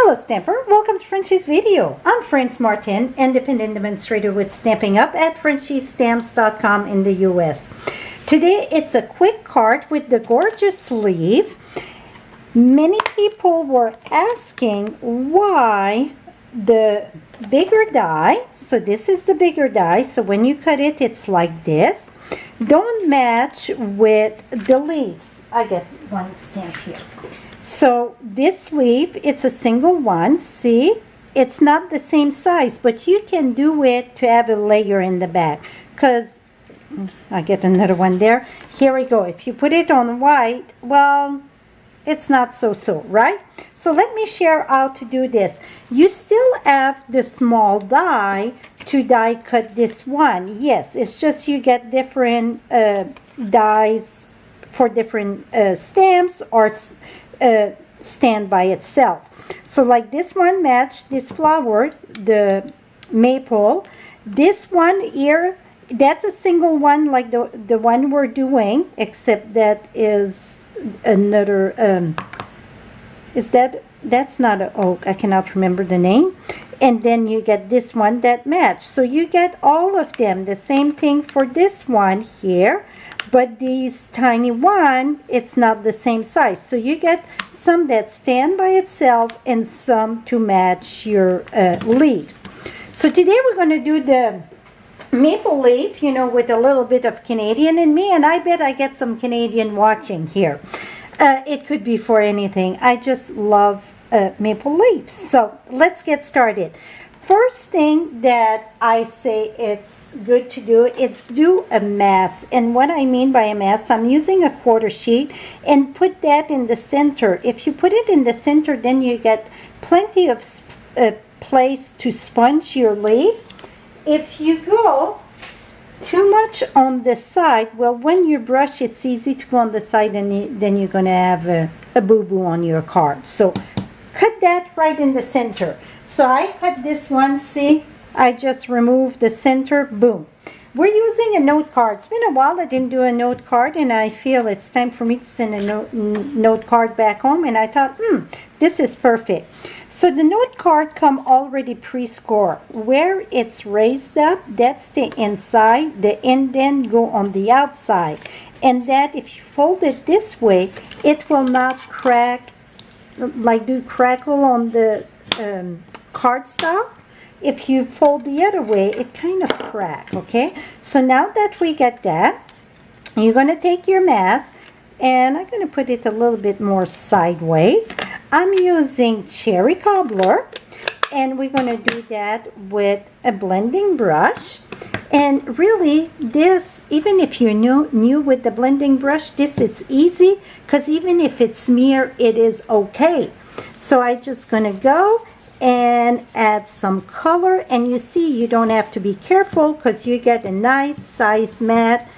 Hello Stamper, welcome to Frenchie's video. I'm France Martin, independent demonstrator with Stamping Up at frenchiestamps.com in the US. Today it's a quick card with the gorgeous sleeve. Many people were asking why the bigger die, so this is the bigger die, so when you cut it it's like this, don't match with the leaves. I get one stamp here. So this sleeve, it's a single one. See, it's not the same size, but you can do it to have a layer in the back. Because I get another one there. Here we go. If you put it on white, well, it's not so, right? So let me share how to do this. You still have the small die to die cut this one. Yes, it's just you get different dies for different stamps or stand by itself. So like this one matched this flower, the maple. This one here, that's a single one like the one we're doing, except that is another that's not an oak, I cannot remember the name. And then you get this one that match. So you get all of them. The same thing for this one here, but these tiny one, it's not the same size. So you get some that stand by itself and some to match your leaves. So today we're going to do the maple leaf, you know, with a little bit of Canadian in me, and I bet I get some Canadian watching here. It could be for anything. I just love maple leaves. So let's get started. First thing that I say it's good to do, it's do a mass. And what I mean by a mass, I'm using a quarter sheet and put that in the center. If you put it in the center, then you get plenty of place to sponge your leaf. If you go too much on the side, well, when you brush, it's easy to go on the side, and then you're going to have a boo-boo on your card. So cut that right in the center. So I cut this one, see, I just removed the center, boom. We're using a note card. It's been a while I didn't do a note card, and I feel it's time for me to send a note card back home, and I thought, this is perfect. So the note card come already pre-scored. Where it's raised up, that's the inside, the indent go on the outside. And that if you fold it this way, it will not crack, like do crackle on the cardstock. If you fold the other way, it kind of crack, okay? So now that we get that, you're going to take your mass, and I'm going to put it a little bit more sideways. I'm using cherry cobbler, and we're going to do that with a blending brush. And really, this, even if you're new with the blending brush, it's easy, because even if it's smear, it is okay. So I'm just going to go and add some color, and you see you don't have to be careful because you get a nice size mat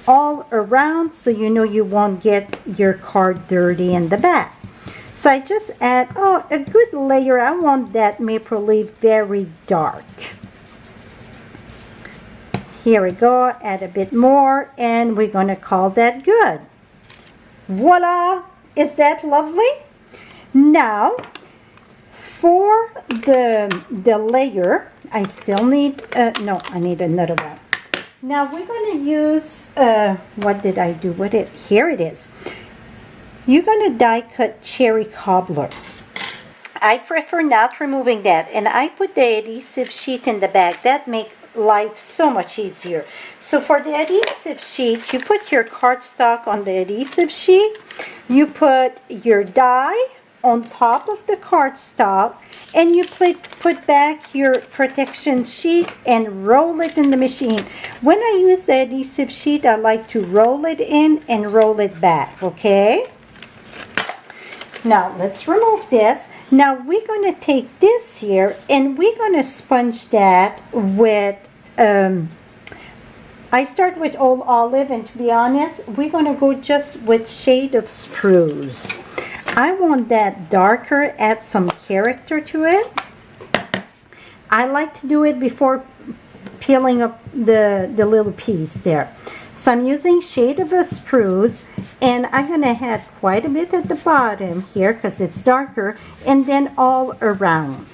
all around, so you know you won't get your card dirty in the back. So I just add a good layer. I want that maple leaf very dark. Here we go, add a bit more, and we're going to call that good. Voila! Is that lovely? Now for the layer, I still need no, I need another one. Now we're going to use what did I do with it? Here it is. You're going to die cut cherry cobbler. I prefer not removing that, and I put the adhesive sheet in the back. That makes life so much easier. So for the adhesive sheet, you put your cardstock on the adhesive sheet, you put your die on top of the cardstock, and you put back your protection sheet and roll it in the machine. When I use the adhesive sheet, I like to roll it in and roll it back, okay? Now let's remove this. Now we're going to take this here, and we're going to sponge that with I start with Old Olive, and to be honest, we're going to go just with shade of Spruce. I want that darker, add some character to it. I like to do it before peeling up the little piece there. So I'm using Shade of a Spruce, and I'm going to add quite a bit at the bottom here because it's darker, and then all around.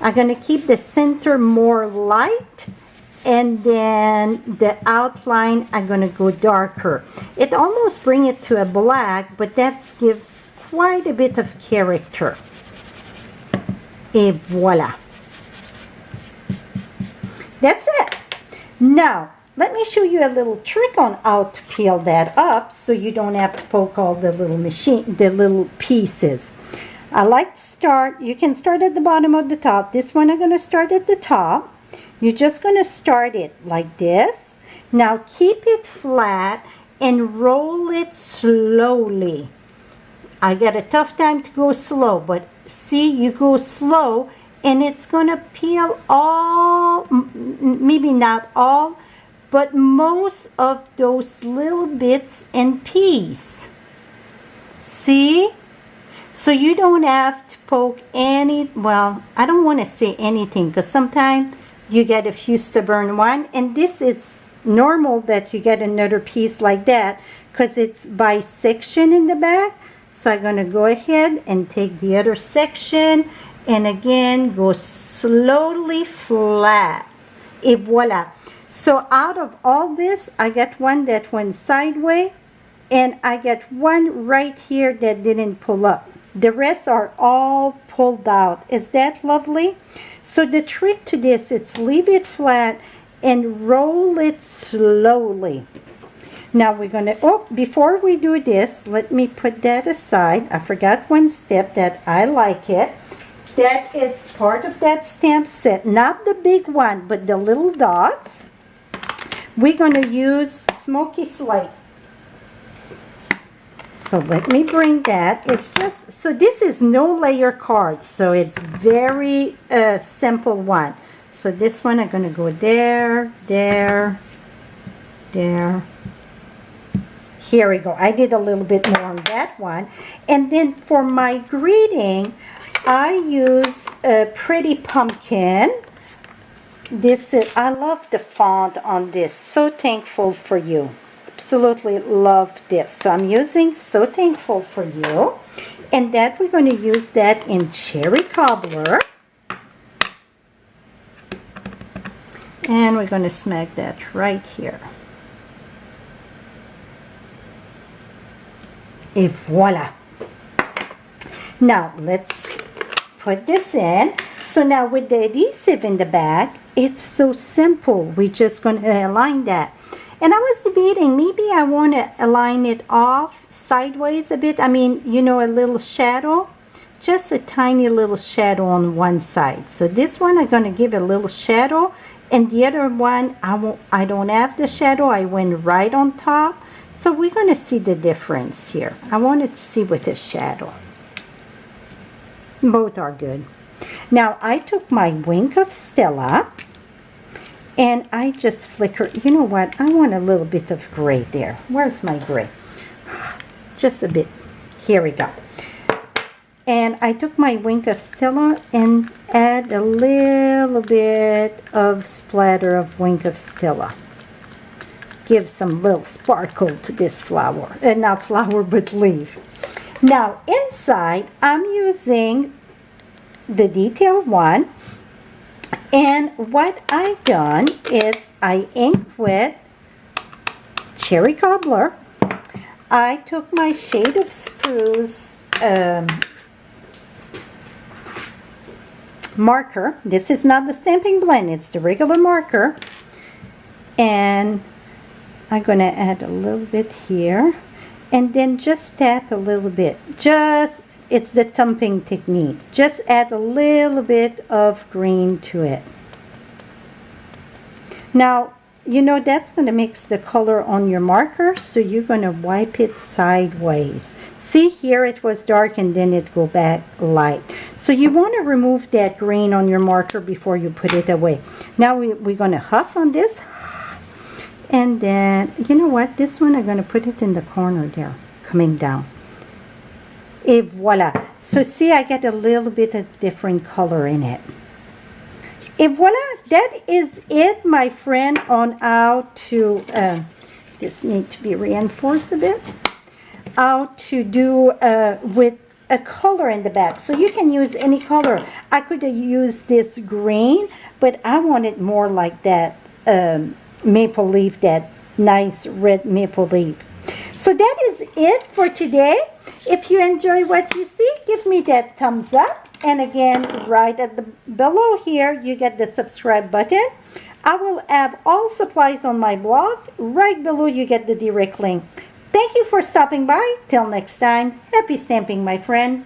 I'm going to keep the center more light, and then the outline I'm going to go darker. It almost brings it to a black, but that's give quite a bit of character. Et voila. That's it. Now, let me show you a little trick on how to peel that up so you don't have to poke all the little pieces. I like to start, you can start at the bottom of the top. This one I'm going to start at the top. You're just going to start it like this. Now keep it flat and roll it slowly. I get a tough time to go slow, but see, you go slow and it's going to peel all, maybe not all, but most of those little bits and pieces. See? So you don't have to poke any, well, I don't want to say anything because sometimes you get a few stubborn one, and this is normal that you get another piece like that because it's by section in the back. So I'm going to go ahead and take the other section and again go slowly flat. Et voila. So out of all this, I get one that went sideways, and I get one right here that didn't pull up. The rest are all pulled out. Is that lovely? So the trick to this, it's leave it flat and roll it slowly. Now we're going to, oh, before we do this, let me put that aside. I forgot one step that I like it. That it's part of that stamp set. Not the big one, but the little dots. We're going to use Smoky Slate. So let me bring that. It's just, so this is no layer card. So it's very simple one. So this one I'm going to go there, there, there. Here we go. I did a little bit more on that one. And then for my greeting, I use a Pretty Pumpkin. This is, I love the font on this. So thankful for you. Absolutely love this. So I'm using So Thankful for You. And that we're going to use that in Cherry Cobbler. And we're going to smack that right here. Et voila. Now let's put this in. So now with the adhesive in the back, it's so simple. We're just going to align that. And I was debating, maybe I want to align it off sideways a bit. I mean, you know, a little shadow. Just a tiny little shadow on one side. So this one I'm going to give a little shadow. And the other one, I don't have the shadow. I went right on top. So we're going to see the difference here. I wanted to see with the shadow. Both are good. Now I took my Wink of Stella and I just flickered. You know what? I want a little bit of gray there. Where's my gray? Just a bit. Here we go. And I took my Wink of Stella and add a little bit of splatter of Wink of Stella. Give some little sparkle to this flower. Not flower, but leaf. Now, inside, I'm using the detail one. And what I've done is I inked with Cherry Cobbler. I took my Shade of Spruce marker. This is not the Stampin' Blend, it's the regular marker. And I'm going to add a little bit here. And then just tap a little bit. Just, it's the thumping technique. Just add a little bit of green to it. Now, you know that's going to mix the color on your marker. So you're going to wipe it sideways. See, here it was dark and then it go back light. So you want to remove that green on your marker before you put it away. Now we're going to huff on this. And then, you know what? This one I'm going to put it in the corner there, coming down. Et voila. So see, I get a little bit of different color in it. And voila, that is it, my friend, on how to, this needs to be reinforced a bit, how to do with a color in the back. So you can use any color. I could have used this green, but I wanted more like that maple leaf, that nice red maple leaf. So that is it for today. If you enjoy what you see, give me that thumbs up. And again, right at the below here, you get the subscribe button. I will have all supplies on my blog. Right below, you get the direct link. Thank you for stopping by. Till next time, happy stamping, my friend.